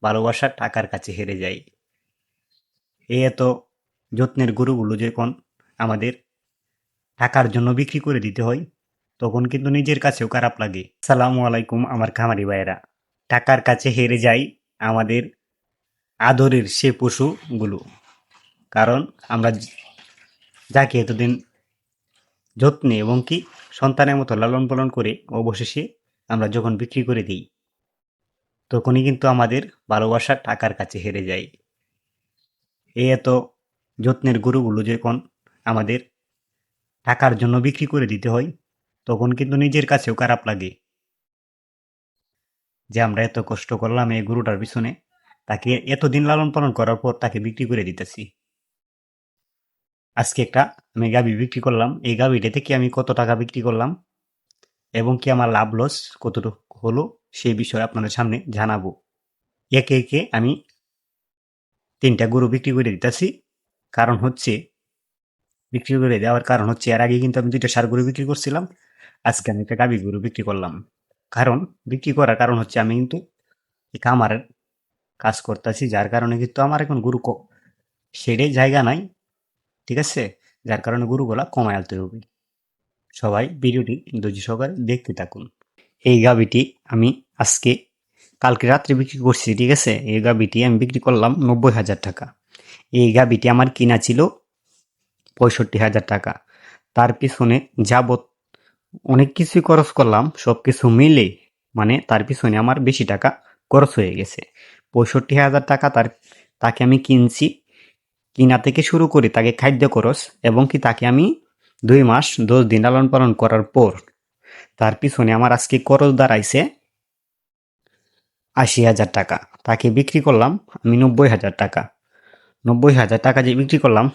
ভালোবাসা টাকার কাছে হেরে যায়। এই এত যত্নের গরুগুলো যখন আমাদের টাকার জন্য বিক্রি করে দিতে হয়, তখন কিন্তু নিজের কাছেও খারাপ লাগে। আসসালামু আলাইকুম আমার খামারি ভাইয়েরা। টাকার কাছে হেরে যায় আমাদের আদরের সে পশুগুলো। কারণ আমরা যাকে এতদিন যত্নে এবং কি সন্তানের মতো লালন পালন করে অবশেষে আমরা যখন বিক্রি করে দিই, তখনই কিন্তু আমাদের ভালোবাসা টাকার কাছে হেরে যায়। এই এত যত্নের গরুগুলো যখন আমাদের টাকার জন্য বিক্রি করে দিতে হয়, তখন কিন্তু নিজের কাছেও খারাপ লাগে যে আমরা এত কষ্ট করলাম এই গরুটার পিছনে, তাকে এতদিন লালন পালন করার পর তাকে বিক্রি করে দিতেছি। আজকে একটা আমি গাভী বিক্রি করলাম। এই গাভীটা থেকে আমি কত টাকা বিক্রি করলাম এবং কি আমার লাভ লস কতটুকু হলো, সেই বিষয়ে আপনাদের সামনে জানাবো। একে একে আমি 3টা গরু বিক্রি করে দিতেছি। কারণ হচ্ছে বিক্রি করে দেওয়ার কারণ হচ্ছে এর আগে কিন্তু আমি 2টা ষাঁড় গরু বিক্রি করছিলাম। আজকে আমি একটা গাভী গরু বিক্রি করলাম। কারণ বিক্রি করার কারণ হচ্ছে আমি কিন্তু এই খামারের কাজ করতেছি, যার কারণে কিন্তু আমার এখন গরু শেডে জায়গা নাই। ঠিক আছে? যার কারণে গরুগুলা কমায় আনতে হবে। সবাই ভিডিওটি ধৈর্য সহকারে দেখতে থাকুন। এই গাভীটি আমি আজকে কালকে রাত্রে বিক্রি করছি। ঠিক আছে? এই গাভীটি আমি বিক্রি করলাম 90,000 টাকা। এই গাভীটি আমার কিনা ছিল 65,000 টাকা। তার পিছনে যাবত অনেক কিছুই খরচ করলাম, সবকিছু মিলে মানে তার পিছনে আমার বেশি টাকা খরচ হয়ে গেছে। 65,000 টাকা তাকে আমি কিনছি। কিনা থেকে শুরু করে তাকে খাদ্য খরচ এবং কি তাকে আমি 2 মাস 10 দিন লালন পালন করার পর তার পিছনে আমার আজকে খরচ দাঁড়াইছে 80,000 টাকা। তাকে বিক্রি করলাম আমি 90,000 টাকা। 90,000 টাকা যে বিক্রি করলাম,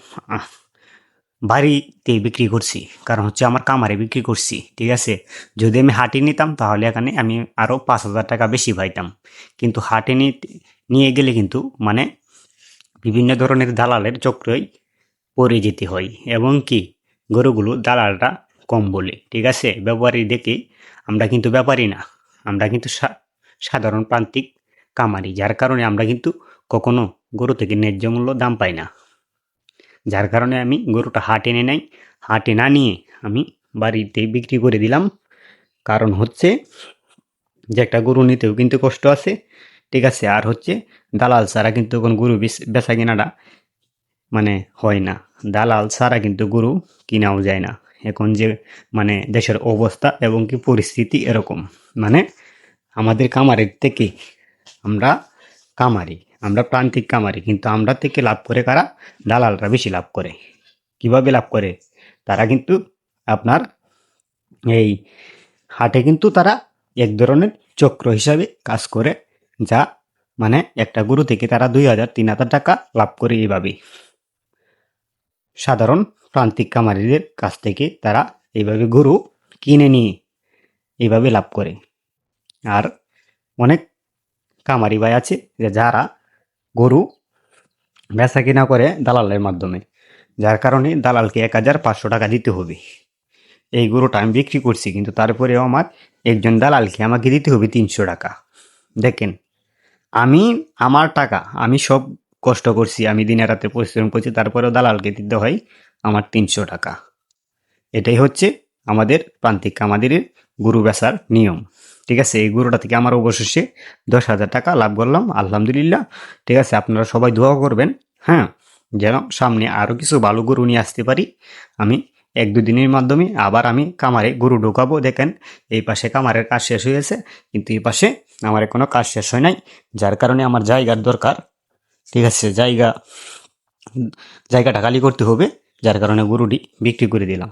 বাড়িতে বিক্রি করছি। কারণ হচ্ছে আমার কামারে বিক্রি করছি। ঠিক আছে? যদি আমি হাটে নিতাম তাহলে এখানে আমি আরও 5,000 টাকা বেশি পাইতাম। কিন্তু হাটে নিয়ে গেলে কিন্তু মানে বিভিন্ন ধরনের দালালের চক্রই পড়ে যেতে হয় এবং কি গরুগুলো দালালটা কম বলে। ঠিক আছে? ব্যাপারী দেখে আমরা কিন্তু ব্যাপারী না, আমরা কিন্তু সাধারণ প্রান্তিক কামারি, যার কারণে আমরা কিন্তু কখনো গরু থেকে ন্যায্য মূল্য দাম পাই না। যার কারণে আমি গরুটা হাটে এনে নাই, হাটে না নিয়ে আমি বাড়িতে বিক্রি করে দিলাম। কারণ হচ্ছে যে একটা গরু নিতেও কিন্তু কষ্ট আছে। ঠিক আছে? আর হচ্ছে দালাল ছাড়া কিন্তু এখন গরু বেচা কেনাটা মানে হয় না। দালাল ছাড়া কিন্তু গরু কিনাও যায় না। এখন যে মানে দেশের অবস্থা এবং কি পরিস্থিতি এরকম, মানে আমাদের কামারের থেকে আমরা কামারি, আমরা প্রান্তিক কামারি, কিন্তু আমরা থেকে লাভ করে কারা? দালালরা বেশি লাভ করে। কিভাবে লাভ করে? তারা কিন্তু আপনার এই হাটে কিন্তু তারা এক ধরনের চক্র হিসাবে কাজ করে, যা মানে একটা গরু থেকে তারা 2,000-3,000 টাকা লাভ করে। এইভাবে সাধারণ প্রান্তিক কামারিদের কাছ থেকে তারা এইভাবে গরু কিনে নিয়ে এইভাবে লাভ করে। আর অনেক কামারি ভাই আছে যে যারা গরু বেচা কিনা করে দালালের মাধ্যমে, যার কারণে দালালকে 1,500 টাকা দিতে হবে। এই গরুটা আমি বিক্রি করছি, কিন্তু তারপরেও আমার একজন দালালকে আমাকে দিতে হবে 300 টাকা। দেখেন, আমি আমার টাকা আমি সব কষ্ট করছি, আমি দিনে রাতে পরিশ্রম করছি, তারপরেও দালালকে দিতে হয় আমার 300 টাকা। এটাই হচ্ছে আমাদের প্রান্তিক আমাদের গরু বেচার নিয়ম। ঠিক আছে? এই গরুটা থেকে আমার অবশেষে 10,000 টাকা লাভ করলাম, আলহামদুলিল্লাহ। ঠিক আছে? আপনারা সবাই দোয়া করবেন, হ্যাঁ, যেন সামনে আরও কিছু ভালো গরু নিয়ে আসতে পারি। আমি 1-2 দিনের মাধ্যমে আবার আমি কামারে গরু ঢোকাবো। দেখেন, এই পাশে কামারের কাজ শেষ হয়েছে, কিন্তু এই পাশে আমার কোনো কাজ শেষ হয় নাই, যার কারণে আমার জায়গার দরকার। ঠিক আছে? জায়গাটা খালি করতে হবে, যার কারণে গরুটি বিক্রি করে দিলাম।